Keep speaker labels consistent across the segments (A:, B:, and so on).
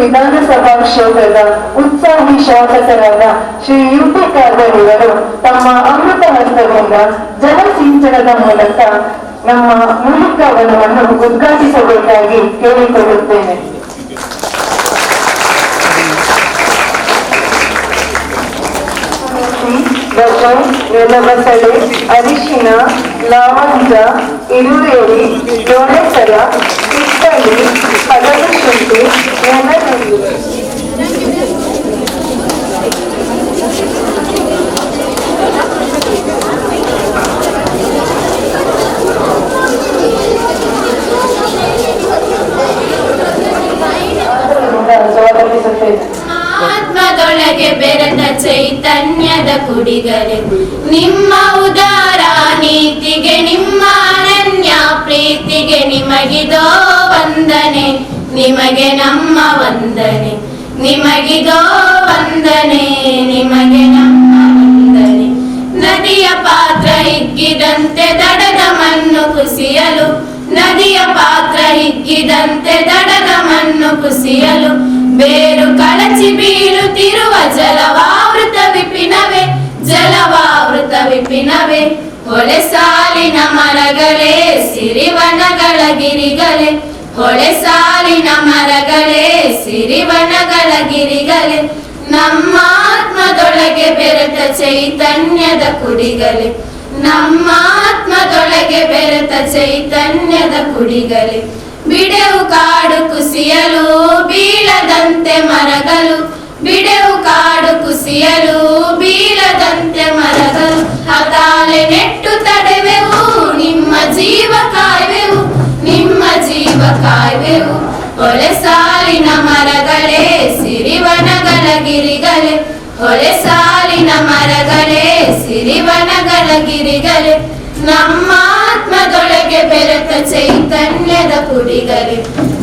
A: ವಿಧಾನಸಭಾ ಕ್ಷೇತ್ರದ ಉತ್ಸಾಹಿ ಶಾಸಕರಾದ ಶ್ರೀ ಯುಟಿ ಕಾಗಡಿಯವರು ತಮ್ಮ ಅಮೃತ ಹಸ್ತದಿಂದ ಜಲಸಿಂಚನದ ಮೂಲಕ ನಮ್ಮ ಮುಲುಕ ವನವನ್ನು ಉದ್ಘಾಟಿಸಬೇಕಾಗಿ ಕೇಳಿಕೊಳ್ಳುತ್ತೇನೆ. ಧ್ವಜ, ನೆಲಬಸಳೆ, ಅರಿಶಿನ, ಲವಂಗ, ಈರುಳ್ಳಿ, ಜೋಳಸರ, ಕಿತ್ತಳಿ, ಹಲವು ಶುಂಠಿ, ನೆಲದಲ್ಲಿ ಸ್ವಾಗತಿಸುತ್ತೇನೆ.
B: ಆತ್ಮದೊಳಗೆ ಬೆರೆತ ಚೈತನ್ಯದ ಕುಡಿಗರೆ ನಿಮ್ಮ ಉದಾರ ನೀತಿಗೆ, ನಿಮ್ಮ ಅನನ್ಯ ಪ್ರೀತಿಗೆ ನಿಮಗಿದೋ ವಂದನೆ, ನಿಮಗೆ ನಮ್ಮ ವಂದನೆ, ನಿಮಗಿದೋ ವಂದನೆ, ನಿಮಗೆ ನಮ್ಮ ವಂದನೆ. ನದಿಯ ಪಾತ್ರ ಹಿಗ್ಗಿದಂತೆ ದಡದ ಮಣ್ಣು ಕುಸಿಯಲು, ನದಿಯ ಪಾತ್ರ ಹಿಗ್ಗಿದಂತೆ ದಡದ ಮಣ್ಣು ಕುಸಿಯಲು, ಬೇರು ಕಳಚಿ ಬೀಳುತ್ತಿರುವ ಜಲವಾವೃತ ವಿಪಿನವೇ, ಜಲವಾವೃತ ವಿಪಿನವೇ. ಹೊಳೆ ಸಾಲಿನ ಮರಗಳೇ, ಸಿರಿವನಗಳ ಗಿರಿಗಳೇ, ಹೊಳೆ ಸಾಲಿನ ಮರಗಳೇ, ಸಿರಿವನಗಳ ಗಿರಿಗಳೇ. ನಮ್ಮ ಆತ್ಮದೊಳಗೆ ಬೆರೆತ ಚೈತನ್ಯದ ಕುಡಿಗಲೆ, ನಮ್ಮ ಆತ್ಮದೊಳಗೆ ಬೆರೆತ ಚೈತನ್ಯದ ಕುಡಿಗಲೆ. ಬಿಡೆವು ಕಾಡು ಕುಸಿಯಲು ಬೀಳದಂತೆ ಮರಗಳು, ಬಿಡೆವು ಕಾಡು ಕುಸಿಯಲು ಬೀಳದಂತೆ ಮರಗಳು. ಹತಾಲೆ ನೆಟ್ಟು ತಡೆವೆವು, ನಿಮ್ಮ ಜೀವ ಕಾಯ್ವೆವು, ನಿಮ್ಮ ಜೀವ ಕಾಯ್ವೆವು. ಹೊಳೆ ಸಾಲಿನ ಮರಗಳೇ, ಸಿರಿವನಗಳ ಗಿರಿಗಳೇ, ಹೊಳೆ ಸಾಲಿನ ಮರಗಳೇ, ಸಿರಿವನಗಳ ಗಿರಿಗಳೇ. ನಮ್ಮ ಆತ್ಮದೊಳಗೆ ಬೆರೆತ ಚೈತನ್ಯದ ಕುಡಿಗಲೆ,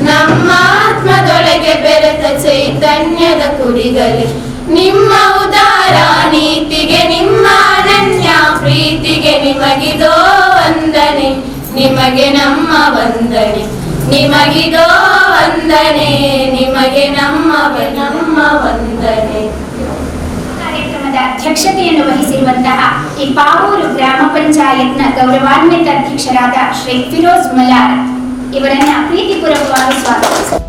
B: ನಮ್ಮ ಆತ್ಮದೊಳಗೆ ಬೆರೆತ ಚೈತನ್ಯದ ಕುಡಿಗಲೆ. ನಿಮ್ಮ ಉದಾರ ನೀತಿಗೆ, ನಿಮ್ಮ ಅನನ್ಯ ಪ್ರೀತಿಗೆ ನಿಮಗಿದೋ ವಂದನೆ, ನಿಮಗೆ ನಮ್ಮ ವಂದನೆ, ನಿಮಗಿದೋ ವಂದನೆ, ನಿಮಗೆ ನಮ್ಮ ವಂದನೆ.
C: ಅಧ್ಯಕ್ಷತೆಯನ್ನು ವಹಿಸಿರುವಂತಹ ಈ ಪಾವೂರು ಗ್ರಾಮ ಪಂಚಾಯತ್ನ ಗೌರವಾನ್ವಿತ ಅಧ್ಯಕ್ಷರಾದ ಶ್ರೀ ಫಿರೋಜ್ ಮಲಾರ್ ಇವರನ್ನ ಪ್ರೀತಿಪೂರ್ವಕವಾಗಿ ಸ್ವಾಗತಿಸುತ್ತಾರೆ.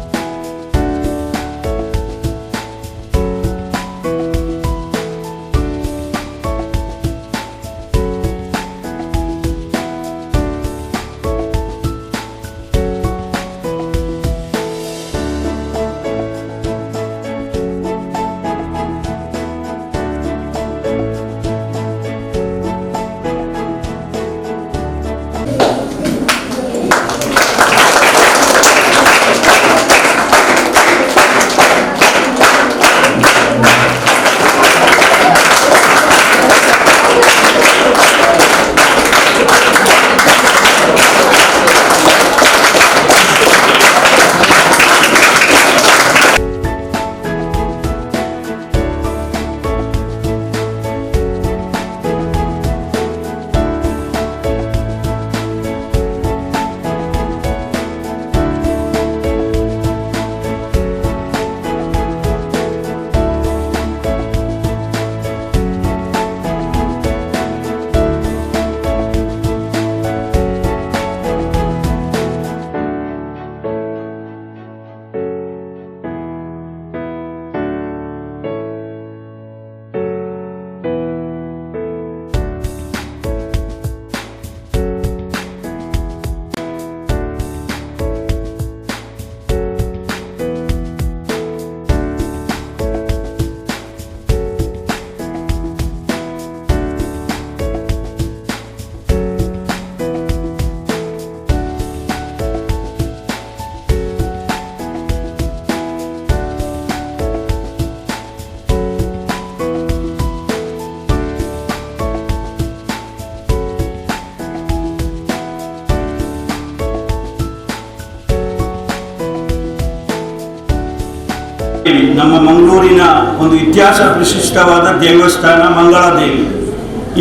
D: ನಮ್ಮ ಮಂಗಳೂರಿನ ಒಂದು ಇತಿಹಾಸ ಪ್ರತಿಷ್ಠವಾದ ದೇವಸ್ಥಾನ ಮಂಗಳಾದೇವಿ.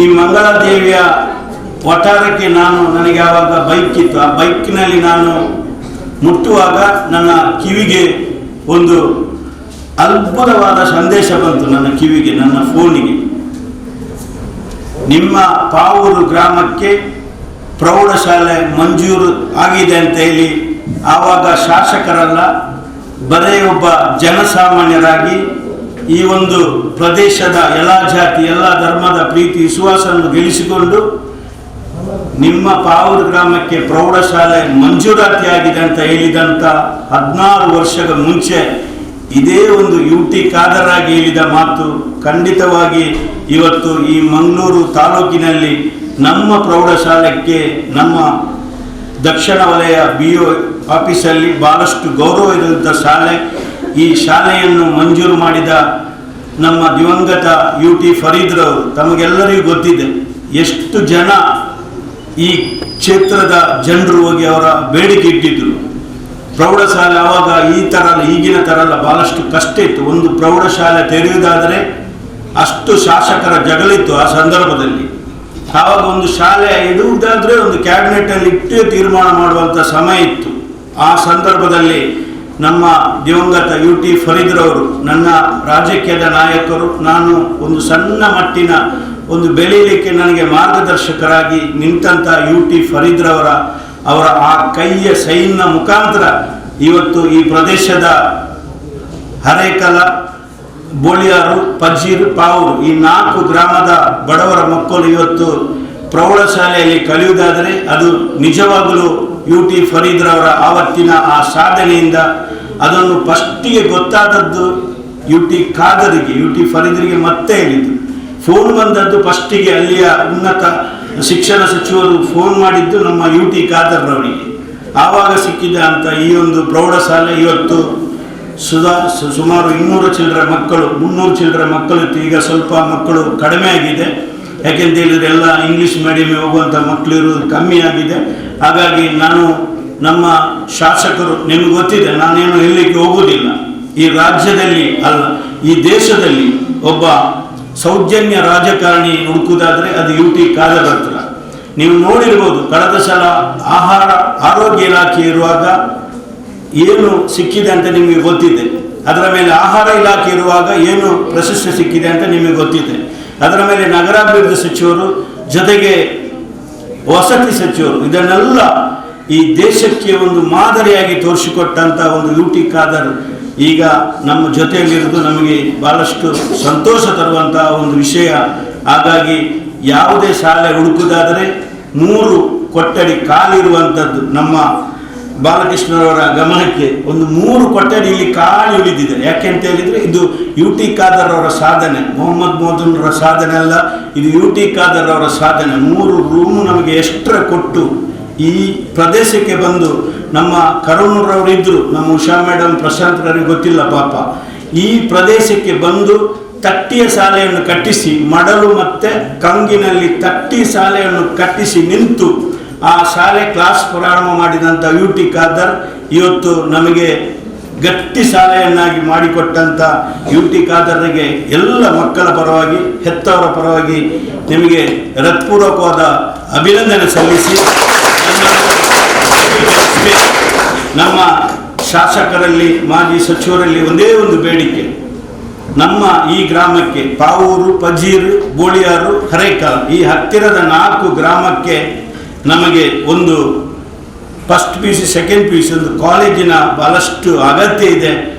D: ಈ ಮಂಗಳಾದೇವಿಯ ವಠಾರಕ್ಕೆ ನನಗೆ ಆವಾಗ ಬೈಕ್ ಇತ್ತು. ಆ ಬೈಕ್ನಲ್ಲಿ ನಾನು ಮುಟ್ಟುವಾಗ ನನ್ನ ಕಿವಿಗೆ ಒಂದು ಅದ್ಭುತವಾದ ಸಂದೇಶ ಬಂತು ನನ್ನ ಕಿವಿಗೆ, ನನ್ನ ಫೋನಿಗೆ. ನಿಮ್ಮ ಪಾವೂರು ಗ್ರಾಮಕ್ಕೆ ಪ್ರೌಢಶಾಲೆ ಮಂಜೂರು ಆಗಿದೆ ಅಂತ ಹೇಳಿ ಆವಾಗ ಶಾಸಕರಲ್ಲ, ಬರೇ ಒಬ್ಬ ಜನಸಾಮಾನ್ಯರಾಗಿ ಈ ಒಂದು ಪ್ರದೇಶದ ಎಲ್ಲ ಜಾತಿ ಎಲ್ಲ ಧರ್ಮದ ಪ್ರೀತಿ ವಿಶ್ವಾಸವನ್ನು ಗಳಿಸಿಕೊಂಡು ನಿಮ್ಮ ಪಾವೂರು ಗ್ರಾಮಕ್ಕೆ ಪ್ರೌಢಶಾಲೆ ಮಂಜೂರಾತಿ ಆಗಿದೆ ಅಂತ ಹೇಳಿದಂಥ 16 ವರ್ಷದ ಮುಂಚೆ ಇದೇ ಒಂದು UT ಖಾದರಾಗಿ ಹೇಳಿದ ಮಾತು ಖಂಡಿತವಾಗಿ ಇವತ್ತು ಈ ಮಂಗಳೂರು ತಾಲೂಕಿನಲ್ಲಿ ನಮ್ಮ ಪ್ರೌಢಶಾಲೆಗೆ ನಮ್ಮ ದಕ್ಷಿಣ ವಲಯ BO ಆಫೀಸಲ್ಲಿ ಬಹಳಷ್ಟು ಗೌರವ ಇರುವಂಥ ಶಾಲೆ. ಈ ಶಾಲೆಯನ್ನು ಮಂಜೂರು ಮಾಡಿದ ನಮ್ಮ ದಿವಂಗತ UT ಫರೀದ್ರವರು, ತಮಗೆಲ್ಲರಿಗೂ ಗೊತ್ತಿದೆ ಎಷ್ಟು ಜನ ಈ ಕ್ಷೇತ್ರದ ಜನರು ಹೋಗಿ ಅವರ ಬೇಡಿಕೆ ಇಟ್ಟಿದ್ದರು. ಪ್ರೌಢಶಾಲೆ ಆವಾಗ ಈ ಥರ ಅಲ್ಲ, ಈಗಿನ ಥರ ಅಲ್ಲ, ಭಾಳಷ್ಟು ಕಷ್ಟ ಇತ್ತು. ಒಂದು ಪ್ರೌಢಶಾಲೆ ತೆರೆಯುವುದಾದರೆ ಅಷ್ಟು ಶಾಸಕರ ಜಗಳಿತ್ತು ಆ ಸಂದರ್ಭದಲ್ಲಿ. ಆವಾಗ ಒಂದು ಶಾಲೆ ಇಡುವುದಾದರೆ ಒಂದು ಕ್ಯಾಬಿನೆಟಲ್ಲಿ ಇಟ್ಟು ತೀರ್ಮಾನ ಮಾಡುವಂಥ ಸಮಯ ಇತ್ತು. ಆ ಸಂದರ್ಭದಲ್ಲಿ ನಮ್ಮ ದಿವಂಗತ UT ಫರೀದ್ರವರು, ನನ್ನ ರಾಜಕೀಯದ ನಾಯಕರು, ನಾನು ಒಂದು ಸಣ್ಣ ಮಟ್ಟಿನ ಒಂದು ಬೆಳೀಲಿಕ್ಕೆ ನನಗೆ ಮಾರ್ಗದರ್ಶಕರಾಗಿ ನಿಂತಂಥ UT ಫರೀದ್ರವರ ಆ ಕೈಯ ಸೈನ್ನ ಮುಖಾಂತರ ಇವತ್ತು ಈ ಪ್ರದೇಶದ ಹರೇಕಲ, ಬೋಳಿಯಾರು, ಪಜ್ಜೀರು, ಪಾವೂರು ಈ 4 ಗ್ರಾಮದ ಬಡವರ ಮಕ್ಕಳು ಇವತ್ತು ಪ್ರೌಢಶಾಲೆಯಲ್ಲಿ ಕಲಿಯುವುದಾದರೆ ಅದು ನಿಜವಾಗಲೂ UT ಫರೀದ್ರವರ ಆವತ್ತಿನ ಆ ಸಾಧನೆಯಿಂದ. ಅದನ್ನು ಫಸ್ಟಿಗೆ ಗೊತ್ತಾದದ್ದು UT ಖಾದರಿಗೆ, UT ಫರೀದ್ರಿಗೆ ಮತ್ತೆ ಹೇಳಿದ್ದು. ಫೋನ್ ಬಂದದ್ದು ಫಸ್ಟಿಗೆ ಅಲ್ಲಿಯ ಉನ್ನತ ಶಿಕ್ಷಣ ಸಚಿವರು ಫೋನ್ ಮಾಡಿದ್ದು ನಮ್ಮ UT ಖಾದರ್ರವರಿಗೆ. ಆವಾಗ ಸಿಕ್ಕಿದ ಅಂತ ಈ ಒಂದು ಪ್ರೌಢಶಾಲೆ ಇವತ್ತು ಸುಮಾರು 200 ಚಿಲ್ಲರೆ ಮಕ್ಕಳು, 300 ಚಿಲ್ಲರೆ ಮಕ್ಕಳಿತ್ತು. ಈಗ ಸ್ವಲ್ಪ ಮಕ್ಕಳು ಕಡಿಮೆ ಆಗಿದೆ, ಯಾಕೆಂತ ಹೇಳಿದರೆ ಎಲ್ಲ ಇಂಗ್ಲೀಷ್ ಮೀಡಿಯಂ ಹೋಗುವಂಥ ಮಕ್ಕಳು ಇರೋದು ಕಮ್ಮಿ ಆಗಿದೆ. ಹಾಗಾಗಿ ನಾನು ನಮ್ಮ ಶಾಸಕರು, ನಿಮಗೆ ಗೊತ್ತಿದೆ, ನಾನೇನು ಹೇಳಲಿಕ್ಕೆ ಹೋಗುವುದಿಲ್ಲ. ಈ ರಾಜ್ಯದಲ್ಲಿ ಅಲ್ಲ, ಈ ದೇಶದಲ್ಲಿ ಒಬ್ಬ ಸೌಜನ್ಯ ರಾಜಕಾರಣಿ ಹುಡುಕುವುದಾದರೆ ಅದು UT ಖಾದರ್ ಹತ್ರ. ನೀವು ನೋಡಿರ್ಬೋದು, ಕಳೆದ ಸಲ ಆರೋಗ್ಯ ಇಲಾಖೆ ಇರುವಾಗ ಏನು ಸಿಕ್ಕಿದೆ ಅಂತ ನಿಮಗೆ ಗೊತ್ತಿದೆ. ಅದರ ಮೇಲೆ ಆಹಾರ ಇಲಾಖೆ ಇರುವಾಗ ಏನು ಪ್ರಶಸ್ತಿ ಸಿಕ್ಕಿದೆ ಅಂತ ನಿಮಗೆ ಗೊತ್ತಿದೆ. ಅದರ ಮೇಲೆ ನಗರಾಭಿವೃದ್ಧಿ ಸಚಿವರು ಜೊತೆಗೆ ವಸತಿ ಸಚಿವರು, ಇದನ್ನೆಲ್ಲ ಈ ದೇಶಕ್ಕೆ ಒಂದು ಮಾದರಿಯಾಗಿ ತೋರಿಸಿಕೊಟ್ಟಂಥ ಒಂದು UT ಖಾದರ್ ಈಗ ನಮ್ಮ ಜೊತೆಯಲ್ಲಿರೋದು ನಮಗೆ ಬಹಳಷ್ಟು ಸಂತೋಷ ತರುವಂತಹ ಒಂದು ವಿಷಯ. ಹಾಗಾಗಿ ಯಾವುದೇ ಶಾಲೆ ಹುಡುಕುವುದಾದರೆ 3 ಕೊಠಡಿ ಖಾಲಿರುವಂಥದ್ದು ನಮ್ಮ ಬಾಲಕೃಷ್ಣರವರ ಗಮನಕ್ಕೆ ಒಂದು 3 ಕೊಠಡಿ ಇಲ್ಲಿ ಖಾಲಿ ಉಳಿದಿದೆ. ಯಾಕೆ ಅಂತ ಹೇಳಿದರೆ ಇದು UT ಖಾದರ್ ಅವರ ಸಾಧನೆ, ಮೊಹಮ್ಮದ್ ಮೋದನ್ರ ಸಾಧನೆ ಅಲ್ಲ, ಇದು UT ಖಾದರ್ ಅವರ ಸಾಧನೆ. 3 ರೂಮು ನಮಗೆ ಎಕ್ಸ್ಟ್ರಾ ಕೊಟ್ಟು ಈ ಪ್ರದೇಶಕ್ಕೆ ಬಂದು ನಮ್ಮ ಕರುಣರವರು ಇದ್ದರು, ನಮ್ಮ ಉಷಾ ಮೇಡಮ್, ಪ್ರಶಾಂತರವರಿಗೆ ಗೊತ್ತಿಲ್ಲ ಪಾಪ, ಈ ಪ್ರದೇಶಕ್ಕೆ ಬಂದು ತಟ್ಟಿಯ ಶಾಲೆಯನ್ನು ಕಟ್ಟಿಸಿ, ಮಡಲು ಮತ್ತು ಕಂಗಿನಲ್ಲಿ ತಟ್ಟಿ ಶಾಲೆಯನ್ನು ಕಟ್ಟಿಸಿ ನಿಂತು ಆ ಶಾಲೆ ಕ್ಲಾಸ್ ಪ್ರಾರಂಭ ಮಾಡಿದಂಥ UT ಖಾದರ್ ಇವತ್ತು ನಮಗೆ ಗಟ್ಟಿ ಶಾಲೆಯನ್ನಾಗಿ ಮಾಡಿಕೊಟ್ಟಂಥ UT ಖಾದರ್ರಿಗೆ ಎಲ್ಲ ಮಕ್ಕಳ ಪರವಾಗಿ, ಹೆತ್ತವರ ಪರವಾಗಿ ನಿಮಗೆ ಹೃತ್ಪೂರ್ವಕವಾದ ಅಭಿನಂದನೆ ಸಲ್ಲಿಸಿ, ನಮ್ಮ ಶಾಸಕರಲ್ಲಿ, ಮಾಜಿ ಸಚಿವರಲ್ಲಿ ಒಂದೇ ಒಂದು ಬೇಡಿಕೆ, ನಮ್ಮ ಈ ಗ್ರಾಮಕ್ಕೆ ಪಾವೂರು, ಪಜೀರು, ಬೋಳಿಯಾರು, ಹರೇಕಲ ಈ ಹತ್ತಿರದ 4 ಗ್ರಾಮಕ್ಕೆ ನಮಗೆ ಒಂದು ಫಸ್ಟ್ PUC, ಸೆಕೆಂಡ್ PUC ಒಂದು ಕಾಲೇಜಿನ ಬಹಳಷ್ಟು ಅಗತ್ಯ ಇದೆ.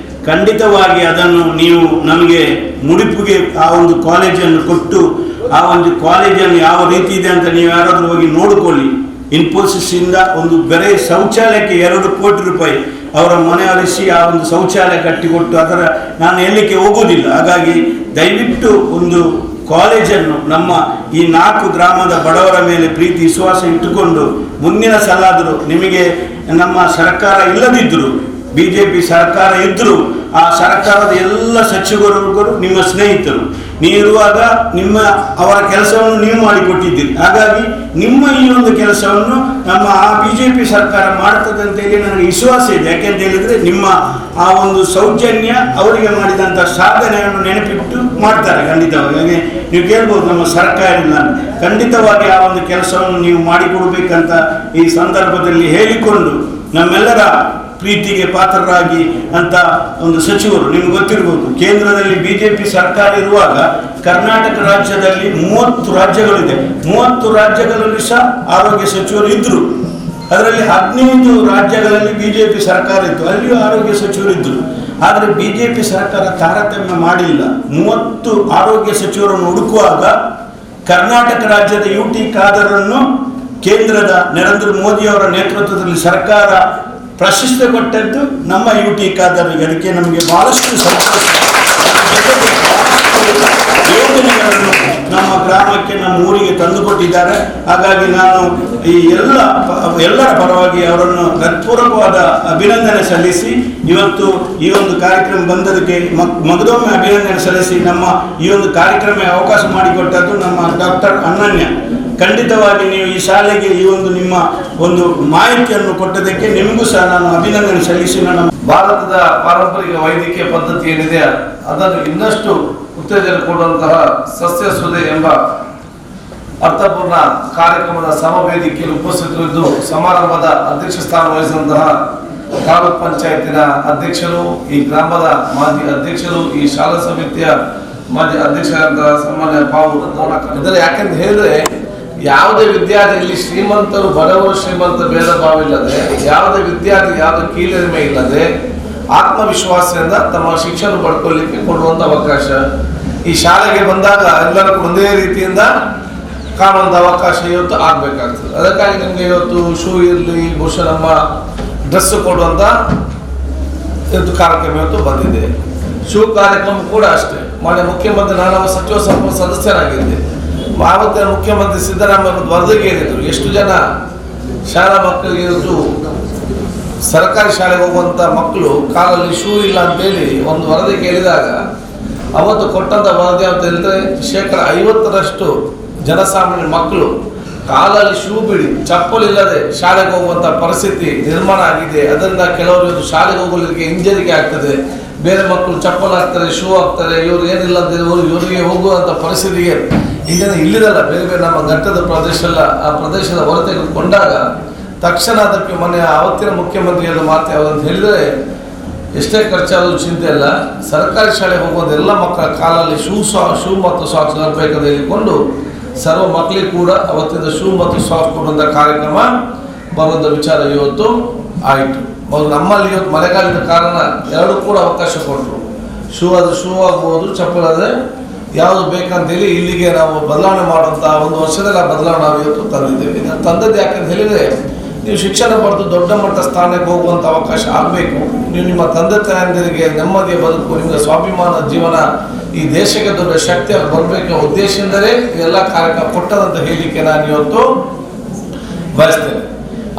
D: ಖಂಡಿತವಾಗಿ ಅದನ್ನು ನೀವು ನಮಗೆ ಮುಡಿಪಿಗೆ ಆ ಒಂದು ಕಾಲೇಜನ್ನು ಕೊಟ್ಟು, ಆ ಒಂದು ಕಾಲೇಜನ್ನು ಯಾವ ರೀತಿ ಇದೆ ಅಂತ ನೀವು ಯಾರಾದರೂ ಹೋಗಿ ನೋಡಿಕೊಳ್ಳಿ. ಇನ್ಫೋಸಿಸ್ಸಿಂದ ಒಂದು ಬರೀ ಶೌಚಾಲಯಕ್ಕೆ 2 ಕೋಟಿ ರೂಪಾಯಿ ಅವರ ಮನೆ ಅಲಿಸಿ ಆ ಒಂದು ಶೌಚಾಲಯ ಕಟ್ಟಿಕೊಟ್ಟು, ಅದರ ನಾನು ಹೇಳಲಿಕ್ಕೆ ಹೋಗುವುದಿಲ್ಲ. ಹಾಗಾಗಿ ದಯವಿಟ್ಟು ಒಂದು ಕಾಲೇಜನ್ನು ನಮ್ಮ ಈ 4 ಗ್ರಾಮದ ಬಡವರ ಮೇಲೆ ಪ್ರೀತಿ ವಿಶ್ವಾಸ ಇಟ್ಟುಕೊಂಡು ಮುಂದಿನ ಸಲ ನಿಮಗೆ ನಮ್ಮ ಸರ್ಕಾರ ಇಲ್ಲದಿದ್ದರೂ, BJP ಸರ್ಕಾರ ಇದ್ದರೂ ಆ ಸರ್ಕಾರದ ಎಲ್ಲ ಸಚಿವರುಗಳು ನಿಮ್ಮ ಸ್ನೇಹಿತರು. ನೀವಿರುವಾಗ ಅವರ ಕೆಲಸವನ್ನು ನೀವು ಮಾಡಿಕೊಟ್ಟಿದ್ದೀರಿ. ಹಾಗಾಗಿ ನಿಮ್ಮ ಈ ಒಂದು ಕೆಲಸವನ್ನು ನಮ್ಮ ಆ BJP ಸರ್ಕಾರ ಮಾಡ್ತದೆ ಅಂತ ಹೇಳಿ ನನಗೆ ವಿಶ್ವಾಸ ಇದೆ. ಯಾಕೆಂತ ಹೇಳಿದರೆ ನಿಮ್ಮ ಆ ಒಂದು ಸೌಜನ್ಯ, ಅವರಿಗೆ ಮಾಡಿದಂಥ ಸಾಧನೆಯನ್ನು ನೆನಪಿಟ್ಟು ಮಾಡ್ತಾರೆ ಖಂಡಿತವಾಗಿ. ಹಾಗೆ ನೀವು ಕೇಳ್ಬೋದು ನಮ್ಮ ಸರ್ಕಾರ ಇಲ್ಲ, ಖಂಡಿತವಾಗಿ ಆ ಒಂದು ಕೆಲಸವನ್ನು ನೀವು ಮಾಡಿಕೊಡ್ಬೇಕಂತ ಈ ಸಂದರ್ಭದಲ್ಲಿ ಹೇಳಿಕೊಂಡು ನಮ್ಮೆಲ್ಲರ ಪ್ರೀತಿಗೆ ಪಾತ್ರರಾಗಿ ಅಂತ ಒಂದು ಸಚಿವರು ನಿಮ್ಗೆ ಗೊತ್ತಿರ್ಬೋದು. ಕೇಂದ್ರದಲ್ಲಿ ಬಿಜೆಪಿ ಸರ್ಕಾರ ಇರುವಾಗ ಕರ್ನಾಟಕ ರಾಜ್ಯದಲ್ಲಿ 30 ರಾಜ್ಯಗಳಿದೆ. 30 ರಾಜ್ಯಗಳಲ್ಲಿ ಸಹ ಆರೋಗ್ಯ ಸಚಿವರು ಇದ್ರು. ಅದರಲ್ಲಿ 15 ರಾಜ್ಯಗಳಲ್ಲಿ ಬಿಜೆಪಿ ಸರ್ಕಾರ ಇತ್ತು, ಅಲ್ಲಿಯೂ ಆರೋಗ್ಯ ಸಚಿವರು ಇದ್ರು. ಆದರೆ ಬಿಜೆಪಿ ಸರ್ಕಾರ ತಾರತಮ್ಯ ಮಾಡಿಲ್ಲ. 30 ಆರೋಗ್ಯ ಸಚಿವರನ್ನು ಹುಡುಕುವಾಗ ಕರ್ನಾಟಕ ರಾಜ್ಯದ UT ಖಾದರನ್ನು ಕೇಂದ್ರದ ನರೇಂದ್ರ ಮೋದಿ ಅವರ ನೇತೃತ್ವದಲ್ಲಿ ಸರ್ಕಾರ ಪ್ರಶಸ್ತಿ ಕೊಟ್ಟದ್ದು ನಮ್ಮ UT ಖಾದರ್ಗೆ. ಅದಕ್ಕೆ ನಮಗೆ ಬಹಳಷ್ಟು ಸಂತೋಷ. ಯೋಜನೆಗಳನ್ನು ನಮ್ಮ ಗ್ರಾಮಕ್ಕೆ, ನಮ್ಮ ಊರಿಗೆ ತಂದುಕೊಟ್ಟಿದ್ದಾರೆ. ಹಾಗಾಗಿ ನಾನು ಈ ಎಲ್ಲರ ಪರವಾಗಿ ಅವರನ್ನು ಹೃತ್ಪೂರ್ವಕವಾದ ಅಭಿನಂದನೆ ಸಲ್ಲಿಸಿ, ಇವತ್ತು ಈ ಒಂದು ಕಾರ್ಯಕ್ರಮ ಬಂದದಕ್ಕೆ ಮಗದೊಮ್ಮೆ ಅಭಿನಂದನೆ ಸಲ್ಲಿಸಿ, ನಮ್ಮ ಈ ಒಂದು ಕಾರ್ಯಕ್ರಮ ಅವಕಾಶ ಮಾಡಿಕೊಟ್ಟದ್ದು ನಮ್ಮ ಡಾಕ್ಟರ್ ಅನನ್ಯ. ಖಂಡಿತವಾಗಿ ನೀವು ಈ ಶಾಲೆಗೆ ಈ ಒಂದು ನಿಮ್ಮ ಒಂದು ಮಾಹಿತಿಯನ್ನು ಕೊಟ್ಟದಕ್ಕೆ ನಿಮಗೂ ಸಹ ನಾನು ಅಭಿನಂದನೆ ಸಲ್ಲಿಸಿ ನನ್ನ
E: ಭಾರತದ ಪಾರಂಪರಿಕ ವೈದ್ಯಕೀಯ ಪದ್ಧತಿ ಏನಿದೆ ಅದನ್ನು ಇನ್ನಷ್ಟು ಉತ್ತೇಜನ ಕೊಡುವಂತಹ ಸಸ್ಯ ಸುಧೆ ಎಂಬ ಅರ್ಥಪೂರ್ಣ ಕಾರ್ಯಕ್ರಮದ ಸಮವೇದಿಕೆಯಲ್ಲಿ ಉಪಸ್ಥಿತರಿದ್ದು ಸಮಾರಂಭದ ಅಧ್ಯಕ್ಷ ಸ್ಥಾನ ವಹಿಸಿದಂತಹ ತಾಲೂಕ್ ಪಂಚಾಯತಿನ ಅಧ್ಯಕ್ಷರು, ಈ ಗ್ರಾಮದ ಮಾಜಿ ಅಧ್ಯಕ್ಷರು, ಈ ಶಾಲಾ ಸಮಿತಿಯ ಮಾಜಿ ಅಧ್ಯಕ್ಷರಾದ ಸನ್ಮಾನ್ಯ ಪಾವು ಇದರ ಯಾಕೆಂತ ಹೇಳಿದ್ರೆ ಯಾವುದೇ ವಿದ್ಯಾರ್ಥಿ ಇಲ್ಲಿ ಶ್ರೀಮಂತರು ಬಡವರು ಶ್ರೀಮಂತ ಭೇದ ಭಾವ ಇಲ್ಲದೆ, ಯಾವುದೇ ವಿದ್ಯಾರ್ಥಿ ಯಾವುದೇ ಕೀಳರಿಮೆ ಇಲ್ಲದೆ ಆತ್ಮವಿಶ್ವಾಸದಿಂದ ತಮ್ಮ ಶಿಕ್ಷಣ ಪಡ್ಕೊಳ್ಳಿಕ್ಕೆ ಕೊಡುವಂತ ಅವಕಾಶ, ಈ ಶಾಲೆಗೆ ಬಂದಾಗ ಎಲ್ಲರಿಗೂ ಒಂದೇ ರೀತಿಯಿಂದ ಕಾಣುವಂತ ಅವಕಾಶ ಇವತ್ತು ಆಗ್ಬೇಕಾಗ್ತದೆ. ಅದಕ್ಕಾಗಿ ನಿಮಗೆ ಇವತ್ತು ಶೂ ಇರಲಿ, ಬಹುಶಃ ನಮ್ಮ ಡ್ರೆಸ್ ಕೊಡುವಂತ ಇವತ್ತು ಕಾರ್ಯಕ್ರಮ ಇವತ್ತು ಬಂದಿದೆ. ಶೂ ಕಾರ್ಯಕ್ರಮ ಕೂಡ ಅಷ್ಟೇ. ಮಾನ್ಯ ಮುಖ್ಯಮಂತ್ರಿ, ನಾನು ಸಚಿವ ಸಂಪುಟ ಸದಸ್ಯರಾಗಿದ್ದೆ. ಆವತ್ತಿನ ಮುಖ್ಯಮಂತ್ರಿ ಸಿದ್ದರಾಮಯ್ಯ ವರದಿಗೆ ಹೇಳಿದ್ರು, ಎಷ್ಟು ಜನ ಶಾಲಾ ಮಕ್ಕಳಿಗೆ ಇವತ್ತು ಸರ್ಕಾರಿ ಶಾಲೆಗೆ ಹೋಗುವಂತ ಮಕ್ಕಳು ಕಾಲಲ್ಲಿ ಶೂ ಇಲ್ಲ ಅಂತೇಳಿ ಒಂದು ವರದಿ ಕೇಳಿದಾಗ ಅವತ್ತು ಕೊಟ್ಟಂತ ವರದಿ ಅಂತ ಹೇಳಿದ್ರೆ 50% ಜನಸಾಮಾನ್ಯ ಮಕ್ಕಳು ಕಾಲಲ್ಲಿ ಶೂ ಬಿಡಿ ಚಪ್ಪಲ್ ಇಲ್ಲದೆ ಶಾಲೆಗೆ ಹೋಗುವಂತ ಪರಿಸ್ಥಿತಿ ನಿರ್ಮಾಣ ಆಗಿದೆ. ಅದರಿಂದ ಕೆಲವರು ಇವತ್ತು ಶಾಲೆಗೆ ಹೋಗಲಿಕ್ಕೆ ಹಿಂಜರಿಕೆ ಆಗ್ತದೆ. ಬೇರೆ ಮಕ್ಕಳು ಚಪ್ಪಲ್ ಹಾಕ್ತಾರೆ, ಶೂ ಹಾಕ್ತಾರೆ, ಇವ್ರು ಏನಿಲ್ಲ ಅಂತ ಇವರಿಗೆ ಹೋಗುವಂತ ಪರಿಸ್ಥಿತಿಗೆ ಇಲ್ಲಿದಲ್ಲ, ಬೇರೆ ಬೇರೆ ನಮ್ಮ ಘಟ್ಟದ ಪ್ರದೇಶ ಎಲ್ಲ ಆ ಪ್ರದೇಶದ ಹೊರ ತೆಗೆದುಕೊಂಡಾಗ ತಕ್ಷಣ ಅದಕ್ಕೆ ಅವತ್ತಿನ ಮುಖ್ಯಮಂತ್ರಿಗಳ ಮಾತು ಯಾವುದಂತ ಹೇಳಿದರೆ, ಎಷ್ಟೇ ಖರ್ಚಾದರೂ ಚಿಂತೆ ಇಲ್ಲ, ಸರ್ಕಾರಿ ಶಾಲೆಗೆ ಹೋಗುವಂಥ ಎಲ್ಲ ಮಕ್ಕಳ ಕಾಲಲ್ಲಿ ಶೂ ಮತ್ತು ಸಾಕ್ಸ್ ಇರಬೇಕಂತ ಹೇಳಿಕೊಂಡು ಸರ್ವ ಮಕ್ಕಳಿಗೆ ಕೂಡ ಅವತ್ತಿನ ಶೂ ಮತ್ತು ಸಾಕ್ಸ್ ಕೊಡುವಂಥ ಕಾರ್ಯಕ್ರಮ ಬರುವಂಥ ವಿಚಾರ ಇವತ್ತು ಆಯಿತು. ನಮ್ಮಲ್ಲಿ ಇವತ್ತು ಮಳೆಗಾಲದ ಕಾರಣ ಎರಡೂ ಕೂಡ ಅವಕಾಶ ಕೊಟ್ಟರು. ಶೂ ಆಗ್ಬೋದು, ಚಪ್ಪಲ್ ಆದರೆ ಯಾವುದು ಬೇಕಂತೇಳಿ ಇಲ್ಲಿಗೆ ನಾವು ಬದಲಾವಣೆ ಮಾಡುವಂಥ ಒಂದು ವರ್ಷದಲ್ಲಿ ಆ ಬದಲಾವಣೆ ನಾವು ಇವತ್ತು ತಂದಿದ್ದೇವೆ. ಇದನ್ನು ತಂದದ್ದು ಯಾಕಂತ ಹೇಳಿದರೆ, ನೀವು ಶಿಕ್ಷಣ ಪಡೆದು ದೊಡ್ಡ ಮಟ್ಟ ಸ್ಥಾನಕ್ಕೆ ಹೋಗುವಂಥ ಅವಕಾಶ ಆಗಬೇಕು. ನೀವು ನಿಮ್ಮ ತಂದೆ ತಾಯಂದಿರಿಗೆ ನೆಮ್ಮದಿಯ ಬದುಕು, ನಿಮಗೆ ಸ್ವಾಭಿಮಾನ ಜೀವನ, ಈ ದೇಶಕ್ಕೆ ದೊಡ್ಡ ಶಕ್ತಿಯಾಗಿ ಬರಬೇಕು ಉದ್ದೇಶದಿಂದಲೇ ಎಲ್ಲ ಕಾರ್ಯಕ್ರಮ ಕೊಟ್ಟದಂತ ಹೇಳಲಿಕ್ಕೆ ನಾನು ಇವತ್ತು ಬಯಸ್ತೇನೆ.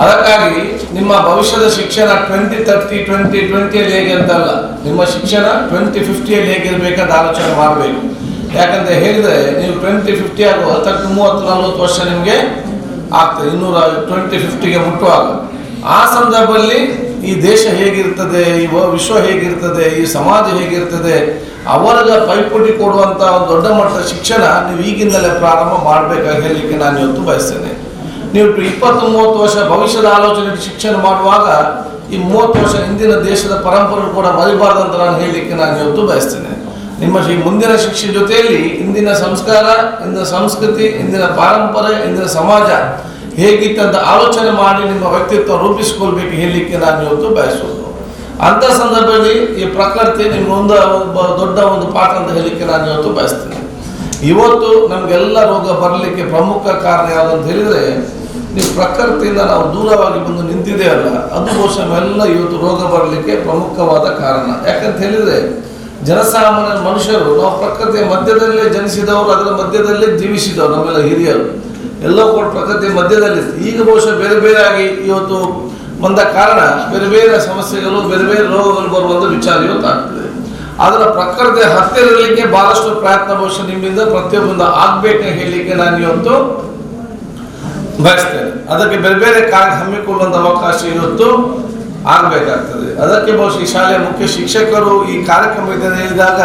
E: ಅದಕ್ಕಾಗಿ ನಿಮ್ಮ ಭವಿಷ್ಯದ ಶಿಕ್ಷಣ 2030 ಹೇಗೆ ಅಂತಲ್ಲ, ನಿಮ್ಮ ಶಿಕ್ಷಣ 2050 ಹೇಗಿರ್ಬೇಕಂತ ಆಲೋಚನೆ ಮಾಡಬೇಕು. ಯಾಕಂತ ಹೇಳಿದ್ರೆ ನೀವು 2050 ಆಗುವ 30-40 ವರ್ಷ ನಿಮಗೆ ಆಗ್ತದೆ, 2050ಗೆ ಮುಟ್ಟುವಾಗ. ಆ ಸಂದರ್ಭದಲ್ಲಿ ಈ ದೇಶ ಹೇಗಿರ್ತದೆ, ಈ ವಿಶ್ವ ಹೇಗಿರ್ತದೆ, ಈ ಸಮಾಜ ಹೇಗಿರ್ತದೆ, ಅವರಿಗೆ ಪೈಪೋಟಿ ಕೊಡುವಂಥ ಒಂದು ದೊಡ್ಡ ಮಟ್ಟದ ಶಿಕ್ಷಣ ನೀವು ಈಗಿಂದಲೇ ಪ್ರಾರಂಭ ಮಾಡಬೇಕಾಗಿ ಹೇಳಲಿಕ್ಕೆ ನಾನು ಇವತ್ತು ಬಯಸ್ತೇನೆ. ನೀವು 20-30 ವರ್ಷ ಭವಿಷ್ಯದ ಆಲೋಚನೆ ಶಿಕ್ಷಣ ಮಾಡುವಾಗ ಈ 30 ವರ್ಷ ಹಿಂದಿನ ದೇಶದ ಪರಂಪರೆ ಕೂಡ ಮರಿಬಾರ್ದಂತ ನಾನು ಹೇಳಲಿಕ್ಕೆ ನಾನು ಇವತ್ತು ಬಯಸ್ತೇನೆ. ನಿಮ್ಮ ಮುಂದಿನ ಶಿಕ್ಷಣ ಜೊತೆಯಲ್ಲಿ ಇಂದಿನ ಸಂಸ್ಕಾರ, ಇಂದಿನ ಸಂಸ್ಕೃತಿ, ಇಂದಿನ ಪಾರಂಪರೆ, ಇಂದಿನ ಸಮಾಜ ಹೇಗಿತ್ತಂತ ಆಲೋಚನೆ ಮಾಡಿ ನಿಮ್ಮ ವ್ಯಕ್ತಿತ್ವ ರೂಪಿಸಿಕೊಳ್ಬೇಕು ಹೇಳಲಿಕ್ಕೆ ನಾನು ಇವತ್ತು ಬಯಸೋದು. ಅಂಥ ಸಂದರ್ಭದಲ್ಲಿ ಈ ಪ್ರಕೃತಿ ನಿಮ್ಮೊಂದು ದೊಡ್ಡ ಒಂದು ಪಾತ್ರ ಅಂತ ಹೇಳಲಿಕ್ಕೆ ನಾನು ಇವತ್ತು ಬಯಸ್ತೇನೆ. ಇವತ್ತು ನಮಗೆಲ್ಲ ರೋಗ ಬರಲಿಕ್ಕೆ ಪ್ರಮುಖ ಕಾರಣ ಯಾವುದಂತ ಹೇಳಿದರೆ, ನೀವು ಪ್ರಕೃತಿಯಿಂದ ನಾವು ದೂರವಾಗಿ ಬಂದು ನಿಂತಿದೆಯಲ್ಲ, ಅದು ಬಹುಶಃ ಎಲ್ಲ ಇವತ್ತು ರೋಗ ಬರಲಿಕ್ಕೆ ಪ್ರಮುಖವಾದ ಕಾರಣ. ಯಾಕಂತ ಹೇಳಿದರೆ, ಜನಸಾಮಾನ್ಯ ಮನುಷ್ಯರು ನಾವು ಪ್ರಕೃತಿಯ ಮಧ್ಯದಲ್ಲೇ ಜನಿಸಿದವರು, ಅದರ ಮಧ್ಯದಲ್ಲೇ ಜೀವಿಸಿದವರು. ನಮ್ಮೆಲ್ಲ ಹಿರಿಯರು ಎಲ್ಲವೂ ಕೂಡ ಪ್ರಕೃತಿಯ ಮಧ್ಯದಲ್ಲಿ. ಈಗ ಬಹುಶಃ ಬೇರೆ ಬೇರೆ ಆಗಿ ಇವತ್ತು ಬಂದ ಕಾರಣ ಬೇರೆ ಬೇರೆ ಸಮಸ್ಯೆಗಳು, ಬೇರೆ ಬೇರೆ ರೋಗಗಳು ಬರುವಂಥ ವಿಚಾರ ಇವತ್ತು ಆಗ್ತದೆ. ಅದರ ಪ್ರಕೃತಿಯ ಹತ್ತಿರ ಇರಲಿಕ್ಕೆ ಬಹಳಷ್ಟು ಪ್ರಯತ್ನ ಬಹುಶಃ ನಿಮ್ಮಿಂದ ಪ್ರತಿಯೊಬ್ಬರಿಂದ ಆಗ್ಬೇಕು ಹೇಳಲಿಕ್ಕೆ ನಾನು ಇವತ್ತು ಬಯಸ್ತೇನೆ. ಅದಕ್ಕೆ ಬೇರೆ ಬೇರೆ ಕಾರ್ಯ ಹಮ್ಮಿಕೊಳ್ಳುವಂಥ ಅವಕಾಶ ಇವತ್ತು ಆಗಬೇಕಾಗ್ತದೆ. ಅದಕ್ಕೆ ಬಹುಶಃ ಈ ಶಾಲೆಯ ಮುಖ್ಯ ಶಿಕ್ಷಕರು ಈ ಕಾರ್ಯಕ್ರಮ ಇದನ್ನು ಹೇಳಿದಾಗ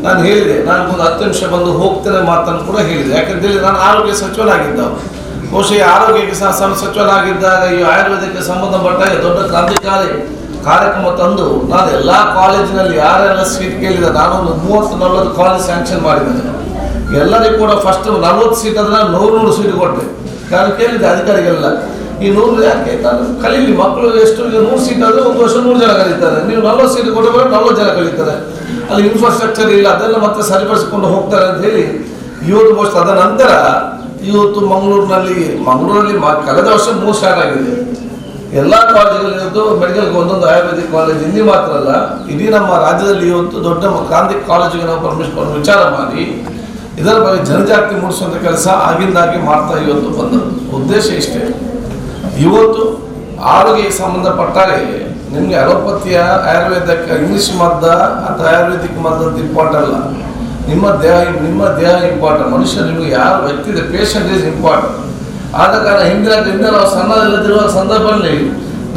E: ನಾನು ಹೇಳಿದೆ, ನಾನು ಒಂದು 10 ನಿಮಿಷ ಬಂದು ಹೋಗ್ತೇನೆ ಮಾತನ್ನು ಕೂಡ ಹೇಳಿದೆ. ಯಾಕಂತೇಳಿ ನಾನು ಆರೋಗ್ಯ ಸಚಿವನಾಗಿದ್ದವು. ಬಹುಶಃ ಈ ಆರೋಗ್ಯಕ್ಕೆ ಸಹ ಸಚಿವನಾಗಿದ್ದಾಗ ಈ ಆಯುರ್ವೇದಕ್ಕೆ ಸಂಬಂಧಪಟ್ಟ ದೊಡ್ಡ ಕ್ರಾಂತಿಕಾರಿ ಕಾರ್ಯಕ್ರಮ ತಂದು ನಾನು ಎಲ್ಲ ಕಾಲೇಜಿನಲ್ಲಿ ಯಾರೆಲ್ಲ ಸೀಟ್ ಕೇಳಿದ ನಾನೊಂದು 30-40 ಕಾಲೇಜ್ ಸ್ಯಾಂಕ್ಷನ್ ಮಾಡಿದ್ದೇನೆ. ಎಲ್ಲರಿಗೂ ಕೂಡ ಫಸ್ಟ್ 40 ಸೀಟ್ ಆದರೆ 100 ಸೀಟ್ ಕೊಟ್ಟೆ. ನಾನು ಕೇಳಿದ್ದೆ ಅಧಿಕಾರಿಗಳೆಲ್ಲ, ಈ 100 ಯಾಕೆ ನಾನು ಕಲೀಲಿ, ಮಕ್ಕಳು ಎಷ್ಟು 100 ಸೀಟ್ ಆದರೆ ಒಂದು ವರ್ಷ 100 ಜನ ಕಲಿತಾರೆ, ನೀವು 40 ಸೀಟ್ ಕೊಟ್ಟರೆ 40 ಜನ ಕಲಿತಾರೆ, ಅಲ್ಲಿ ಇನ್ಫ್ರಾಸ್ಟ್ರಕ್ಚರ್ ಇಲ್ಲ, ಅದೆಲ್ಲ ಮತ್ತೆ ಸರಿಪಡಿಸಿಕೊಂಡು ಹೋಗ್ತಾರೆ ಅಂತ ಹೇಳಿ ಇವತ್ತು ಮೋಸ್ಟ್. ಅದ ನಂತರ ಇವತ್ತು ಮಂಗಳೂರಲ್ಲಿ ಕಳೆದ ವರ್ಷ 3 ಸ್ಟಾರ್ಟ್ ಆಗಿದೆ. ಎಲ್ಲ ಕಾಲೇಜುಗಳಿದ್ದು ಮೆಡಿಕಲ್ಗೆ ಒಂದೊಂದು ಆಯುರ್ವೇದಿಕ್ ಕಾಲೇಜ್. ಇಲ್ಲಿ ಮಾತ್ರ ಅಲ್ಲ, ಇಡೀ ನಮ್ಮ ರಾಜ್ಯದಲ್ಲಿ ಇವತ್ತು ದೊಡ್ಡ ಕ್ರಾಂತಿ ಕಾಲೇಜಿಗೆ ನಾವು ಪರ್ಮಿಷನ್ ವಿಚಾರ ಮಾಡಿ ಇದರ ಬಗ್ಗೆ ಜನಜಾಗೃತಿ ಮೂಡಿಸುವಂಥ ಕೆಲಸ ಆಗಿಂದಾಗಿ ಮಾಡ್ತಾ ಇವತ್ತು ಬಂದ ಉದ್ದೇಶ ಇಷ್ಟೇ. ಇವತ್ತು ಆರೋಗ್ಯಕ್ಕೆ ಸಂಬಂಧಪಟ್ಟಾಗೆ ನಿಮಗೆ ಅಲೋಪತಿಯ ಆಯುರ್ವೇದಕ್ಕೆ ಇಂಗ್ಲೀಷ್ ಮದ್ದ ಅಥವಾ ಆಯುರ್ವೇದಿಕ್ ಮದ್ದು ಅಂತ ಇಂಪಾರ್ಟೆಂಟ್ ಅಲ್ಲ. ನಿಮ್ಮ ದೇಹ ಇಂಪಾರ್ಟೆಂಟ್. ಮನುಷ್ಯ ನಿಮಗೆ ಯಾರು ವ್ಯಕ್ತಿ ಇದೆ, ಪೇಷಂಟ್ ಈಸ್ ಇಂಪಾರ್ಟೆಂಟ್. ಆದ ಕಾರಣ ಹಿಂದಿನ ನಾವು ಸಣ್ಣದಿಲ್ಲದಿರುವ ಸಂದರ್ಭದಲ್ಲಿ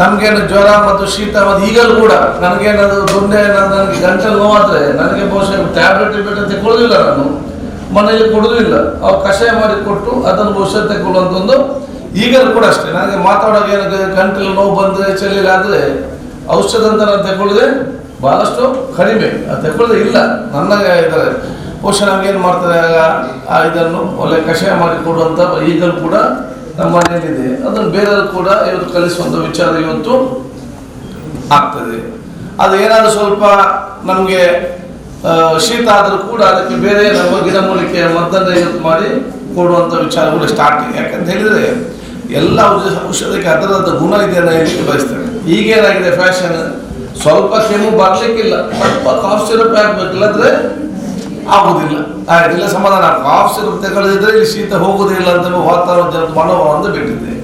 E: ನಮಗೇನು ಜ್ವರ ಮತ್ತು ಶೀತ ಮತ್ತು ಈಗಲೂ ಕೂಡ ನನಗೇನಾದ್ರು ದೊಣ್ಣೆ, ನನಗೆ ಗಂಟಲು ನೋವಾದರೆ ನನಗೆ ಬಹುಶಃ ಟ್ಯಾಬ್ಲೆಟ್ ಅಂತ ಕೊಡೋದಿಲ್ಲ, ನಾನು ಮನೆಯಲ್ಲಿ ಕೊಡೋದಿಲ್ಲ. ಅವು ಕಷಾಯ ಮಾಡಿ ಕೊಟ್ಟು ಅದನ್ನು ಬಹುಶಃ ತಗೊಳ್ಳುವಂಥ ಒಂದು ಈಗಲೂ ಕೂಡ ಅಷ್ಟೇ. ನನಗೆ ಮಾತಾಡೋಕೆ ಏನು ಗಂಟಲು ನೋವು ಬಂದರೆ ಚಳಿಗಾದರೆ ಔಷಧ ಅಂತ ನಾನು ತಗೊಳ್ಳದೆ ಭಾಳಷ್ಟು ಕಡಿಮೆ, ಅದು ತಗೊಳ್ಳದೆ ಇಲ್ಲ. ನನ್ನ ಇದ್ದಾರೆ ಬಹುಶಃ ನಮಗೇನು ಮಾಡ್ತಾರೆ ಇದನ್ನು ಒಳ್ಳೆ ಕಷಾಯ ಮಾಡಿ ಕೊಡುವಂಥ ಈಗಲೂ ಕೂಡ ನಮ್ಮ ಮನೆಯಲ್ಲಿದೆ. ಅದನ್ನು ಬೇರೆಯವರು ಕೂಡ ಇವತ್ತು ಕಲಿಸುವಂಥ ವಿಚಾರ ಇವತ್ತು ಆಗ್ತದೆ. ಅದು ಏನಾದರೂ ಸ್ವಲ್ಪ ನಮಗೆ ಶೀತ ಆದರೂ ಕೂಡ ಅದಕ್ಕೆ ಬೇರೆ ನಮ್ಮ ಗಿಡಮೂಲಿಕೆ ಮದ್ದನ್ನು ಇವತ್ತು ಮಾಡಿ ಕೊಡುವಂಥ ವಿಚಾರ ಕೂಡ ಸ್ಟಾರ್ಟಿಂಗ್. ಯಾಕಂತ ಹೇಳಿದರೆ ಎಲ್ಲ ಔಷಧಕ್ಕೆ ಅದರದ್ದು ಗುಣ ಇದೆ ಅನ್ನೋ ಹೇಳಿಕೆ ಬಯಸ್ತೇನೆ. ಈಗೇನಾಗಿದೆ ಫ್ಯಾಷನ್, ಸ್ವಲ್ಪ ಕೆಮ್ಮು ಬರಲಿಕ್ಕಿಲ್ಲ, ಸ್ವಲ್ಪ ಕಾಫ್ ಸಿರಪ್ ಹಾಕ್ಬೇಕು, ಇಲ್ಲದ್ರೆ ಆಗುದಿಲ್ಲ, ಆಗಿಲ್ಲ ಸಮಾಧಾನ. ಕಾಫ್ ಸಿರಪ್ ತಗೊಳ್ಳದಿದ್ರೆ ಇಲ್ಲಿ ಶೀತ ಹೋಗುವುದಿಲ್ಲ ಅಂತ ವಾತಾವರಣ ಜನದ ಮನೋಭಾವ ಬಿಟ್ಟಿದೆ.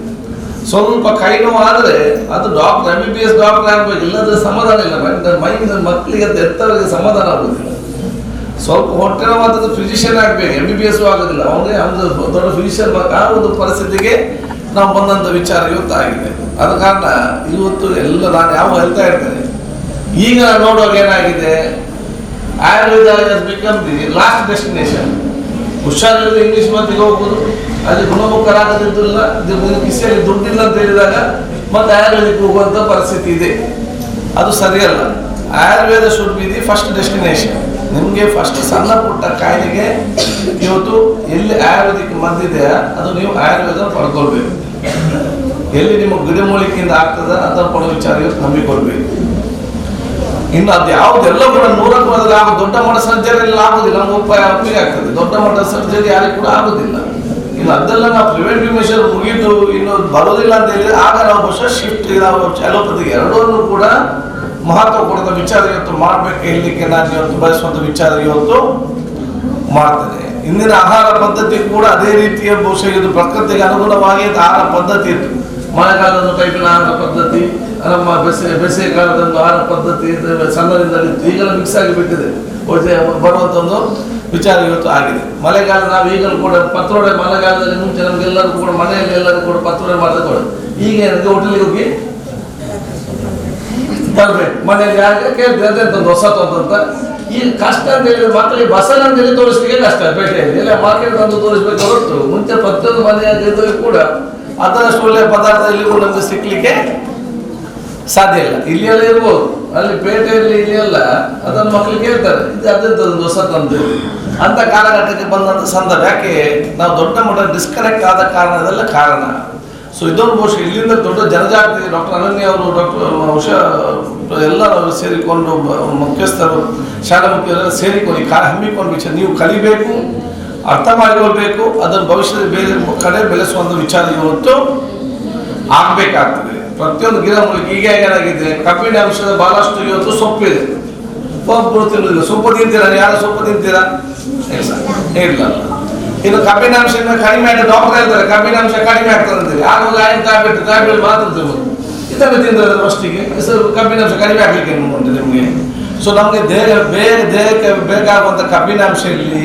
E: ಸ್ವಲ್ಪ ಕೈ ನೋವು ಆದರೆ ಅದು ಡಾಕ್ಟರ್ MBBS ಡಾಕ್ಟರ್ ಆಗಬೇಕು, ಇಲ್ಲದ್ರೆ ಸಮಾಧಾನ ಇಲ್ಲ. ಮೈಂಡ್ ಮಕ್ಕಳಿಗೆ ಅಂತ ಎತ್ತವರಿಗೆ ಸಮಾಧಾನ ಆಗುದಿಲ್ಲ. ಸ್ವಲ್ಪ ಹೊಟ್ಟೆ ನೋವು ಅಂತ ಫಿಸಿಷಿಯನ್ ಆಗಬೇಕು, MBBS ಆಗೋದಿಲ್ಲ, ಅವನಿಗೆ ಒಂದು ದೊಡ್ಡ ಫಿಸಿಷಿಯನ್ ಆ ಒಂದು ಪರಿಸ್ಥಿತಿಗೆ ನಾವು ಬಂದಂಥ ವಿಚಾರ ಇವತ್ತು ಆಗಿದೆ. ಆದ ಕಾರಣ ಇವತ್ತು ಎಲ್ಲ ನಾನು ಯಾವ ಹೇಳ್ತಾ ಇರ್ತೇನೆ, ಈಗ ನೋಡುವಾಗ ಏನಾಗಿದೆ, Ayurveda has become the last destination. ಹುಷಾರಿಲ್ಲದೆ ಇಂಗ್ಲೀಷ್ ಮದ್ದಿಗೆ ಹೋಗ್ಬೋದು, ಅಲ್ಲಿ ಗುಣಮುಖರಾಗದಿದ್ದಿಲ್ಲ, ಕಿಸೆಯಲ್ಲಿ ದುಡ್ಡಿಲ್ಲ ಅಂತ ಹೇಳಿದಾಗ ಮತ್ತೆ ಆಯುರ್ವೇದಕ್ಕೆ ಹೋಗುವಂಥ ಪರಿಸ್ಥಿತಿ ಇದೆ. ಅದು ಸರಿಯಲ್ಲ. Ayurveda should be the first destination. ನಿಮಗೆ ಫಸ್ಟ್ ಸಣ್ಣ ಪುಟ್ಟ ಕಾಯಿಲೆಗೆ ಇವತ್ತು ಎಲ್ಲಿ ಆಯುರ್ವೇದಿಕ್ ಮದ್ದಿದೆ ಅದು ನೀವು ಆಯುರ್ವೇದ ಪಡ್ಕೊಳ್ಬೇಕು. ಎಲ್ಲಿ ನಿಮ್ಮ ಗಿಡಮೂಲಿಕೆಯಿಂದ ಆಗ್ತದೆ ಅದನ್ನು ಪಡೋ ವಿಚಾರ ಇವತ್ತು ನಂಬಿಕೊಳ್ಬೇಕು. ಇನ್ನು ಅದು ಯಾವುದೆಲ್ಲ ಕೂಡ 100ಕ್ಕೆ ಮೊದಲು ಆಗ ದೊಡ್ಡ ಮಟ್ಟ ಸರ್ಜರಿ ಎಲ್ಲ ಆಗುದಿಲ್ಲ, ನಮ್ಮ ಒಪ್ಪಿಗೆ ಆಗ್ತದೆ. ದೊಡ್ಡ ಮಟ್ಟ ಸರ್ಜರಿ ಯಾರಿಗೂ ಕೂಡ ಆಗುದಿಲ್ಲ. ಇನ್ನು ಅದೆಲ್ಲ ನಾವು ಪ್ರಿವೆಂಟಿವ್ ಮೆಷರ್ ಮುಗಿದು ಇನ್ನು ಬರೋದಿಲ್ಲ ಅಂತ ಹೇಳಿದ್ರೆ ಆಗ ನಾವು ಬಹುಶಃ ಶಿಫ್ಟ್ ನಾವು ಅಲೋಪತಿಗೆ ಎರಡನ್ನೂ ಕೂಡ ಮಹತ್ವ ಕೊಡದ ವಿಚಾರ ಇವತ್ತು ಮಾಡಬೇಕು. ಹೇಳಲಿಕ್ಕೆ ನಾನು ಇವತ್ತು ಬಯಸುವಂಥ ವಿಚಾರ ಇವತ್ತು ಮಾಡ್ತೇನೆ. ಇಂದಿನ ಆಹಾರ ಪದ್ಧತಿ ಕೂಡ ಅದೇ ರೀತಿಯ ಬಹುಶಃ ಇದು ಪ್ರಕೃತಿಗೆ ಅನುಗುಣವಾಗಿ ಆಹಾರ ಪದ್ಧತಿ ಇತ್ತು. ಮಳೆಗಾಲದ ಟೈಪಿನ ಆಹಾರ ಪದ್ಧತಿ, ನಮ್ಮ ಬೇಸಿಗೆಗಾಲದೊಂದು ಆಹಾರ ಪದ್ಧತಿ ಸಣ್ಣದಿಂದಲಿತ್ತು. ಈಗೆಲ್ಲ ಮಿಕ್ಸ್ ಆಗಿಬಿಟ್ಟಿದೆ, ಬರುವಂಥ ಒಂದು ವಿಚಾರ ಇವತ್ತು ಆಗಿದೆ. ಮಳೆಗಾಲ ನಾವು ಈಗಲೂ ಕೂಡ ಪತ್ರೊಡೆ, ಮಳೆಗಾಲದಲ್ಲಿ ಮುಂಚೆ ನಮಗೆಲ್ಲರಿಗೂ ಕೂಡ ಮನೆಯಲ್ಲಿ ಎಲ್ಲರೂ ಕೂಡ ಪತ್ರೊಡೆ ಮಾಡಿದ್ರೆ ಈಗ ಏನಂದ್ರೆ ಹೋಟೆಲಿಗೆ ಹೋಗಿ ಬರ್ಬೇಕು, ಮನೆಯಲ್ಲಿ ಯಾಕೆ ಕೇಳ್ತೀವಿ ಅಂತ ಹೊಸತು ಅಂತ. ಈಗ ಕಷ್ಟ ಅಂತ ಹೇಳಿದ್ರೆ ಮಕ್ಕಳಿಗೆ ಬಸಳೆ ಅಂತ ಹೇಳಿ ತೋರಿಸ್ಲಿಕ್ಕೆ ಕಷ್ಟ. ಪೇಟೆಯಲ್ಲಿ ಎಲ್ಲ ಮಾರ್ಕೆಟ್ ಬಂದು ತೋರಿಸ್ಬೇಕು ಹೊರತು ಮುಂಚೆ ಪ್ರತಿಯೊಂದು ಮನೆಯಾಗಿದ್ದರೂ ಕೂಡ ಅದರಷ್ಟು ಒಳ್ಳೆಯ ಪದಾರ್ಥ ಇಲ್ಲಿ ಕೂಡ ನಮಗೆ ಸಿಗ್ಲಿಕ್ಕೆ ಸಾಧ್ಯ ಇಲ್ಲ. ಇಲ್ಲಿ ಎಲ್ಲ ಇರ್ಬೋದು, ಅಲ್ಲಿ ಪೇಟೆಯಲ್ಲಿ ಇಲ್ಲಿ ಎಲ್ಲ ಅದನ್ನು ಮಕ್ಕಳಿಗೆ ಹೇಳ್ತಾರೆ ಇದು ಅದೆಂಥದ್ದು ಹೊಸತು ಅಂತ ಹೇಳಿ. ಅಂತ ಕಾಲಘಟ್ಟಕ್ಕೆ ಬಂದಂಥ ಸಂದರ್ಭ ಯಾಕೆ ನಾವು ದೊಡ್ಡ ಮಟ್ಟ ಡಿಸ್ಕನೆಕ್ಟ್ ಆದ ಕಾರಣ ಇದೆಲ್ಲ ಕಾರಣ. ಸೊ ಇದೊಂದು ಬಹುಶಃ ಇಲ್ಲಿಂದ ದೊಡ್ಡ ಜನಜಾಗೃತಿ ಡಾಕ್ಟರ್ ಅನನ್ಯ ಅವರು, ಡಾಕ್ಟರ್ ಉಷಾ ಎಲ್ಲರೂ ಸೇರಿಕೊಂಡು ಮುಖ್ಯಸ್ಥರು, ಶಾಲಾ ಮುಖ್ಯಸ್ಥರು ಸೇರಿಕೊಂಡು ಹಮ್ಮಿಕೊಂಡು ವಿಚಾರ ನೀವು ಕಲಿಬೇಕು, ಅರ್ಥ ಮಾಡಿಕೊಳ್ಬೇಕು, ಅದನ್ನು ಭವಿಷ್ಯದಲ್ಲಿ ಬೇರೆ ಕಡೆ ಬೆಳೆಸುವಂಥ ವಿಚಾರ ಇವತ್ತು ಆಗಬೇಕಾಗ್ತದೆ. ಪ್ರತಿಯೊಂದು ಗಿಡ ಮೂಲಕ ಈಗ ಏನಾಗಿದೆ, ಕಬ್ಬಿಣ ಅಂಶದ ಬಹಳಷ್ಟು ಇವತ್ತು ಸೊಪ್ಪಿದೆ. ಸೊಪ್ಪು ತಿನ್ನೋದಿಲ್ಲ. ಸೊಪ್ಪು ತಿಂತೀರಾ? ಯಾರು ಸೊಪ್ಪು ತಿಂತೀರಾ? ಇಲ್ಲ. ಇನ್ನು ಕಬ್ಬಿನಾಂಶ ಕಡಿಮೆ ಆಗಿದೆ, ಡಾಕ್ಟರ್ ಹೇಳ್ತಾರೆ ಕಬ್ಬಿನಾಂಶ ಕಡಿಮೆ ಆಗ್ತದೆ ಅಂತೇಳಿ. ಆಗ ಟ್ಯಾಬ್ಲೆಟ್ ಮಾತ್ರ ತಿನ್ಬೋದು. ಇದನ್ನು ತಿಂದ್ರೆ ಫಸ್ಟಿಗೆ ಕಬ್ಬಿನಾಂಶ ಕಡಿಮೆ ಆಗಲಿಕ್ಕೆ ಉಂಟು ನಿಮಗೆ. ಸೊ ನಮಗೆ ದೇಹಕ್ಕೆ ಬೇಕಾಗುವಂಥ ಕಬ್ಬಿನಾಂಶ ಇರಲಿ,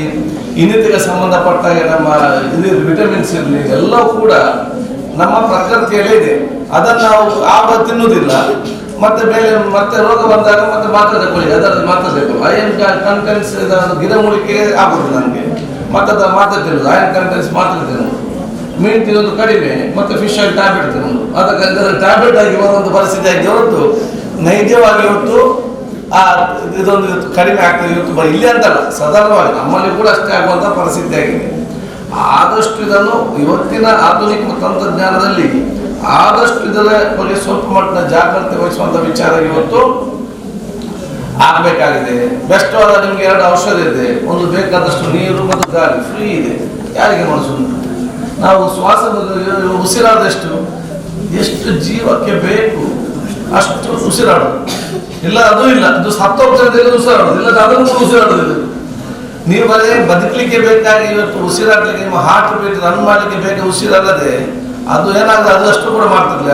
E: ಇನ್ನಿತಿಗೆ ಸಂಬಂಧಪಟ್ಟಾಗ ನಮ್ಮ ಇದು ವಿಟಮಿನ್ಸ್ ಇರಲಿ, ಎಲ್ಲವೂ ಕೂಡ ನಮ್ಮ ಪ್ರಕೃತಿಯಲ್ಲೇ ಇದೆ. ಅದನ್ನು ನಾವು ಆಗ ತಿನ್ನುವುದಿಲ್ಲ. ಮತ್ತೆ ಮತ್ತೆ ರೋಗ ಬಂದಾಗ ಮತ್ತೆ ಮಾತ್ರ ತಗೊಳ್ಳಿ, ಅದರಲ್ಲಿ ಮಾತ್ರ ತಗೊಳ್ಳಿ. ಐರನ್ ಕಂಟೆಂಟ್ಸ್ ಗಿಡಮೂಲಿಕೆ ಆಗೋದು ನನಗೆ, ಮತ್ತೆ ಅದನ್ನು ಮಾತ್ರ ತಿನ್ನೋದು, ಐರನ್ ಕಂಟೆಂಟ್ಸ್ ಮಾತ್ರ ತಿನ್ನೋದು. ಮೀನು ತಿನ್ನೋದು ಕಡಿಮೆ, ಮತ್ತೆ ಫಿಶ್ ಆಗಿ ಟ್ಯಾಬ್ಲೆಟ್ ತಿನ್ನೋದು. ಅದಕ್ಕೆ ಟ್ಯಾಬ್ಲೆಟ್ ಆಗಿ ಬರುವಂಥ ಪರಿಸ್ಥಿತಿ ಆಗಿ ಹೊರತು ನೈಜವಾಗಿ ಇವತ್ತು ಇದೊಂದು ಕಡಿಮೆ ಆಗ್ತದೆ ಇವತ್ತು ಇಲ್ಲಿ ಅಂತಲ್ಲ, ಸಾಧಾರಣವಾಗಿ ನಮ್ಮಲ್ಲಿ ಕೂಡ ಅಷ್ಟೇ ಆಗುವಂಥ ಪರಿಸ್ಥಿತಿ ಆಗಿದೆ. ಆದಷ್ಟು ಇದನ್ನು ಇವತ್ತಿನ ಆಧುನಿಕ ತಂತ್ರಜ್ಞಾನದಲ್ಲಿ ಆದಷ್ಟು ಇದರ ಬಗ್ಗೆ ಸ್ವಲ್ಪ ಮಟ್ಟಿನ ಜಾಗ್ರತೆ ವಹಿಸುವಂಥ ವಿಚಾರ ಇವತ್ತು ಆಗಬೇಕಾಗಿದೆ. ಬೆಸ್ಟ್ ಆದ ನಿಮ್ಗೆ 2 ಔಷಧ ಇದೆ, ಒಂದು ಬೇಕಾದಷ್ಟು ನೀರು ಮತ್ತು ಗಾಳಿ ಫ್ರೀ ಇದೆ. ಯಾರಿಗೆ ಮನಸ್ಸುಂಟು? ನಾವು ಶ್ವಾಸ ಉಸಿರಾದಷ್ಟು ಎಷ್ಟು ಜೀವಕ್ಕೆ ಬೇಕು ಅಷ್ಟು ಉಸಿರಾಡೋದು ಇಲ್ಲ, ಅದು ಇಲ್ಲ, ಅದು ಸತ್ತೋಗ್ತದೆ ಉಸಿರಾಡೋದು ಇಲ್ಲ, ಅದನ್ನು ಉಸಿರಾಡೋದಿಲ್ಲ. ನೀವು ಬದುಕಲಿಕ್ಕೆ ಬೇಕಾಗಿ ಇವತ್ತು ಉಸಿರಾಡಲಿಕ್ಕೆ ನಿಮ್ಮ ಹಾರ್ಟ್ ಬೇಕು, ರನ್ ಮಾಡಲಿಕ್ಕೆ ಬೇಕಾಗಿ ಉಸಿರಲ್ಲದೆ ಅದು ಏನಾಗ್ತದೆ ಅದಷ್ಟು ಕೂಡ ಮಾಡ್ತಿರ್ಲಿಲ್ಲ.